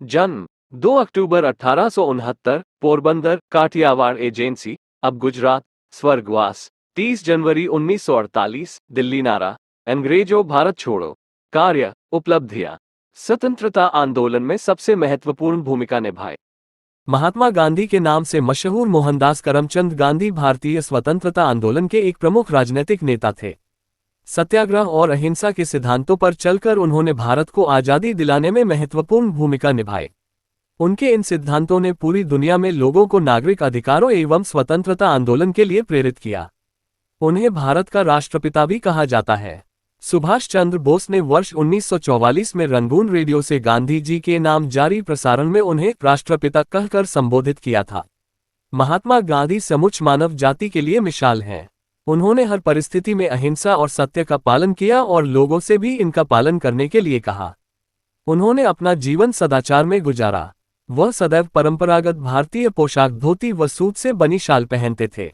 जन्म 2 अक्टूबर 1869, पोरबंदर, काठियावाड़ एजेंसी, अब गुजरात। स्वर्गवास 30 जनवरी 1948, दिल्ली नारा। अंग्रेजों भारत छोड़ो। कार्य उपलब्धियां। स्वतंत्रता आंदोलन में सबसे महत्वपूर्ण भूमिका निभाई। महात्मा गांधी के नाम से मशहूर मोहनदास करमचंद गांधी भारतीय स्वतंत्रता आंदोलन के एक प्रमुख राजनीतिक नेता थे। सत्याग्रह और अहिंसा के सिद्धांतों पर चलकर उन्होंने भारत को आजादी दिलाने में महत्वपूर्ण भूमिका निभाई। उनके इन सिद्धांतों ने पूरी दुनिया में लोगों को नागरिक अधिकारों एवं स्वतंत्रता आंदोलन के लिए प्रेरित किया। उन्हें भारत का राष्ट्रपिता भी कहा जाता है। सुभाष चंद्र बोस ने वर्ष 1944 में रंगून रेडियो से गांधी जी के नाम जारी प्रसारण में उन्हें राष्ट्रपिता कहकर संबोधित किया था। महात्मा गांधी समूच मानव जाति के लिए मिसाल हैं। उन्होंने हर परिस्थिति में अहिंसा और सत्य का पालन किया और लोगों से भी इनका पालन करने के लिए कहा। उन्होंने अपना जीवन सदाचार में गुजारा। वह सदैव परंपरागत भारतीय पोशाक धोती व सूट से बनी शाल पहनते थे।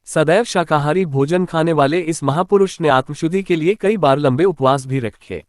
सदैव शाकाहारी भोजन खाने वाले इस महापुरुष ने आत्मशुद्धि के लिए कई बार लंबे उपवास भी रखे।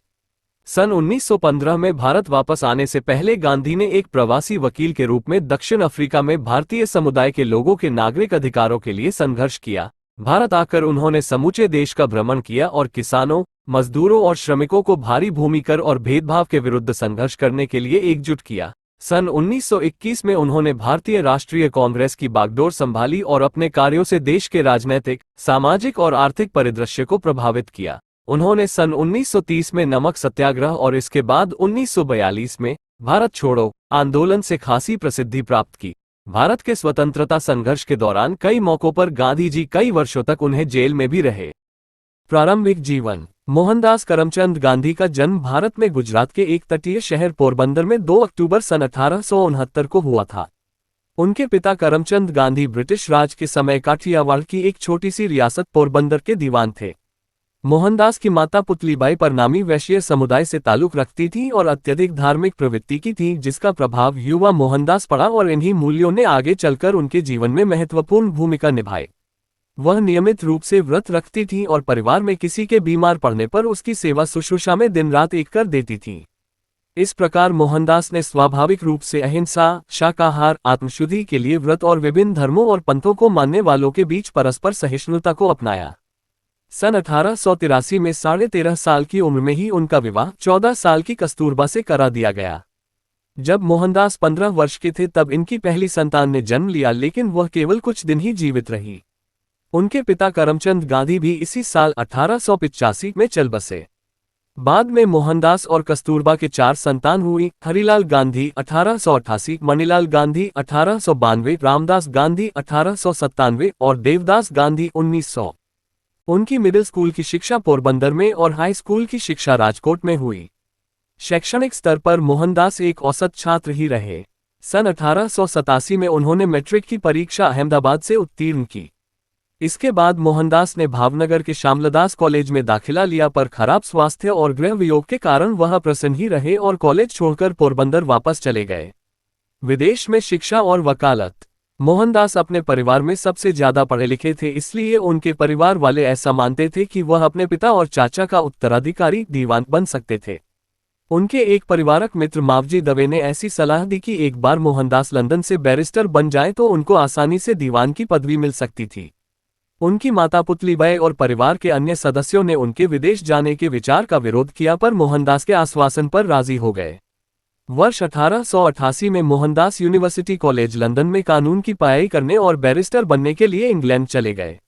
सन 1915 में भारत वापस आने से पहले गांधी ने एक प्रवासी वकील के रूप में दक्षिण अफ्रीका में भारतीय समुदाय के लोगों के नागरिक अधिकारों के लिए संघर्ष किया। भारत आकर उन्होंने समूचे देश का भ्रमण किया और किसानों, मजदूरों और श्रमिकों को भारी भूमि कर और भेदभाव के विरुद्ध संघर्ष करने के लिए एकजुट किया। सन 1921 में उन्होंने भारतीय राष्ट्रीय कांग्रेस की बागडोर संभाली और अपने कार्यों से देश के राजनैतिक, सामाजिक और आर्थिक परिदृश्य को प्रभावित किया। उन्होंने सन 1930 में नमक सत्याग्रह और इसके बाद 1942 में भारत छोड़ो आंदोलन से खासी प्रसिद्धि प्राप्त की। भारत के स्वतंत्रता संघर्ष के दौरान कई मौकों पर गांधी जी कई वर्षों तक उन्हें जेल में भी रहे। प्रारंभिक जीवन। मोहनदास करमचंद गांधी का जन्म भारत में गुजरात के एक तटीय शहर पोरबंदर में 2 अक्टूबर सन 1869 को हुआ था। उनके पिता करमचंद गांधी ब्रिटिश राज के समय काठियावाड़ की एक छोटी सी रियासत पोरबंदर के दीवान थे। मोहनदास की माता पुतलीबाई परनामी वैश्य समुदाय से ताल्लुक रखती थी और अत्यधिक धार्मिक प्रवृत्ति की थी, जिसका प्रभाव युवा मोहनदास पड़ा और इन्हीं मूल्यों ने आगे चलकर उनके जीवन में महत्वपूर्ण भूमिका निभाई। वह नियमित रूप से व्रत रखती थी और परिवार में किसी के बीमार पड़ने पर उसकी सेवा शुश्रूषा में दिन रात एक कर देती थी। इस प्रकार मोहनदास ने स्वाभाविक रूप से अहिंसा, शाकाहार, आत्मशुद्धि के लिए व्रत और विभिन्न धर्मों और पंथों को मानने वालों के बीच परस्पर सहिष्णुता को अपनाया। सन 1883 में 13.5 साल की उम्र में ही उनका विवाह 14 साल की कस्तूरबा से करा दिया गया। जब मोहनदास 15 वर्ष के थे तब इनकी पहली संतान ने जन्म लिया, लेकिन वह केवल कुछ दिन ही जीवित रही। उनके पिता करमचंद गांधी भी इसी साल 1885 में चल बसे। बाद में मोहनदास और कस्तूरबा के 4 संतान हुई। हरिलाल गांधी 1888, मणिलाल गांधी 1892, रामदास गांधी 1897 और देवदास गांधी 1900। उनकी मिडिल स्कूल की शिक्षा पोरबंदर में और हाई स्कूल की शिक्षा राजकोट में हुई। शैक्षणिक स्तर पर मोहनदास एक औसत छात्र ही रहे। सन 1887 में उन्होंने मैट्रिक की परीक्षा अहमदाबाद से उत्तीर्ण की। इसके बाद मोहनदास ने भावनगर के श्यामलदास कॉलेज में दाखिला लिया, पर खराब स्वास्थ्य और गृह वियोग के कारण वह प्रसन्न ही रहे और कॉलेज छोड़कर पोरबंदर वापस चले गए। विदेश में शिक्षा और वकालत। मोहनदास अपने परिवार में सबसे ज्यादा पढ़े लिखे थे, इसलिए उनके परिवार वाले ऐसा मानते थे कि वह अपने पिता और चाचा का उत्तराधिकारी दीवान बन सकते थे। उनके एक परिवारक मित्र मावजी दवे ने ऐसी सलाह दी कि एक बार मोहनदास लंदन से बैरिस्टर बन जाए तो उनको आसानी से दीवान की पदवी मिल सकती थी। उनकी माता पुतलीबाई और परिवार के अन्य सदस्यों ने उनके विदेश जाने के विचार का विरोध किया, पर मोहनदास के आश्वासन पर राजी हो गए। वर्ष 1888 में मोहनदास यूनिवर्सिटी कॉलेज लंदन में कानून की पढ़ाई करने और बैरिस्टर बनने के लिए इंग्लैंड चले गए।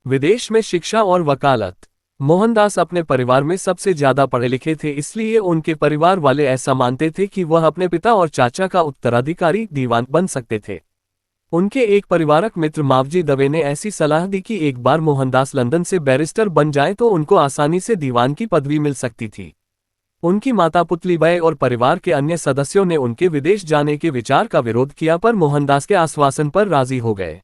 विदेश में शिक्षा और वकालत। मोहनदास अपने परिवार में सबसे ज्यादा पढ़े लिखे थे, इसलिए उनके परिवार वाले ऐसा मानते थे कि वह अपने पिता और चाचा का उत्तराधिकारी दीवान बन सकते थे। उनके एक परिवारक मित्र मावजी दवे ने ऐसी सलाह दी कि एक बार मोहनदास लंदन से बैरिस्टर बन जाए तो उनको आसानी से दीवान की पदवी मिल सकती थी। उनकी माता पुतलीबाई और परिवार के अन्य सदस्यों ने उनके विदेश जाने के विचार का विरोध किया, पर मोहनदास के आश्वासन पर राजी हो गए।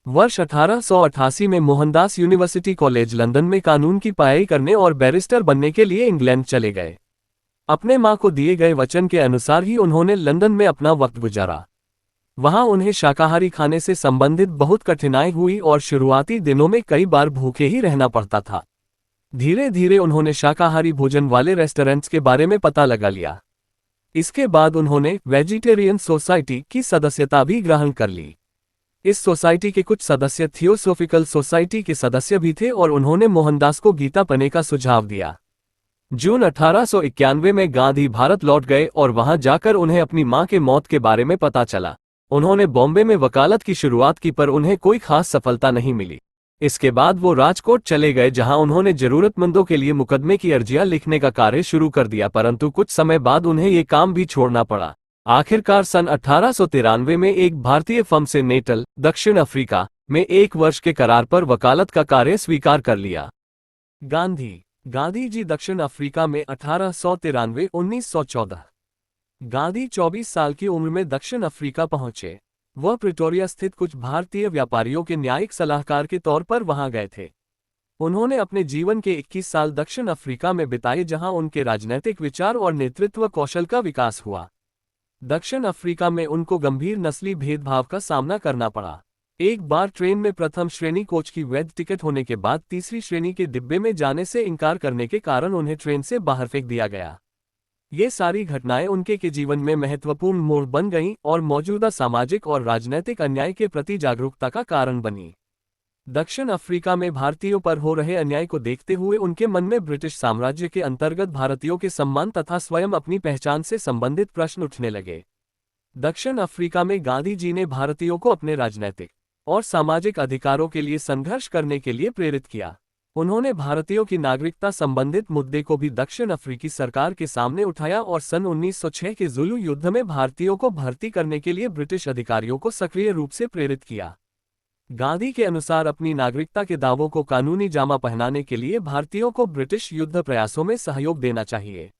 वर्ष 1888 में मोहनदास यूनिवर्सिटी कॉलेज लंदन में कानून की पढ़ाई करने और बैरिस्टर बनने के लिए इंग्लैंड चले गए। अपने मां को दिए गए वचन के अनुसार ही उन्होंने लंदन में अपना वक्त गुजारा। वहां उन्हें शाकाहारी खाने से संबंधित बहुत कठिनाई हुई और शुरुआती दिनों में कई बार भूखे ही रहना पड़ता था। धीरे धीरे उन्होंने शाकाहारी भोजन वाले रेस्टोरेंट्स के बारे में पता लगा लिया। इसके बाद उन्होंने वेजिटेरियन सोसाइटी की सदस्यता भी ग्रहण कर ली। इस सोसाइटी के कुछ सदस्य थियोसोफिकल सोसाइटी के सदस्य भी थे और उन्होंने मोहनदास को गीता पढ़ने का सुझाव दिया। जून 1891 में गांधी भारत लौट गए और वहां जाकर उन्हें अपनी मां के मौत के बारे में पता चला। उन्होंने बॉम्बे में वकालत की शुरुआत की पर उन्हें कोई खास सफलता नहीं मिली। इसके बाद वो राजकोट चले गए जहां उन्होंने जरूरतमंदों के लिए मुकदमे की अर्जियां लिखने का कार्य शुरू कर दिया, परंतु कुछ समय बाद उन्हें ये काम भी छोड़ना पड़ा। आखिरकार सन 1893 में एक भारतीय फर्म से नेटल, दक्षिण अफ्रीका में 1 वर्ष के करार पर वकालत का कार्य स्वीकार कर लिया। गांधी जी दक्षिण अफ्रीका में 1893-1914। गांधी 24 साल की उम्र में दक्षिण अफ्रीका पहुंचे। वह प्रिटोरिया स्थित कुछ भारतीय व्यापारियों के न्यायिक सलाहकार के तौर पर वहां गए थे। उन्होंने अपने जीवन के 21 साल दक्षिण अफ्रीका में बिताए जहां उनके राजनैतिक विचार और नेतृत्व कौशल का विकास हुआ। दक्षिण अफ्रीका में उनको गंभीर नस्ली भेदभाव का सामना करना पड़ा। एक बार ट्रेन में प्रथम श्रेणी कोच की वैध टिकट होने के बाद तीसरी श्रेणी के डिब्बे में जाने से इनकार करने के कारण उन्हें ट्रेन से बाहर फेंक दिया गया। ये सारी घटनाएं उनके के जीवन में महत्वपूर्ण मोड़ बन गईं और मौजूदा सामाजिक और राजनीतिक अन्याय के प्रति जागरूकता का कारण बनी। दक्षिण अफ्रीका में भारतीयों पर हो रहे अन्याय को देखते हुए उनके मन में ब्रिटिश साम्राज्य के अंतर्गत भारतीयों के सम्मान तथा स्वयं अपनी पहचान से संबंधित प्रश्न उठने लगे। दक्षिण अफ्रीका में गांधी जी ने भारतीयों को अपने राजनैतिक और सामाजिक अधिकारों के लिए संघर्ष करने के लिए प्रेरित किया। उन्होंने भारतीयों की नागरिकता संबंधित मुद्दे को भी दक्षिण अफ्रीकी सरकार के सामने उठाया और सन 1906 के ज़ुलू युद्ध में भारतीयों को भर्ती करने के लिए ब्रिटिश अधिकारियों को सक्रिय रूप से प्रेरित किया। गांधी के अनुसार अपनी नागरिकता के दावों को कानूनी जामा पहनाने के लिए भारतीयों को ब्रिटिश युद्ध प्रयासों में सहयोग देना चाहिए।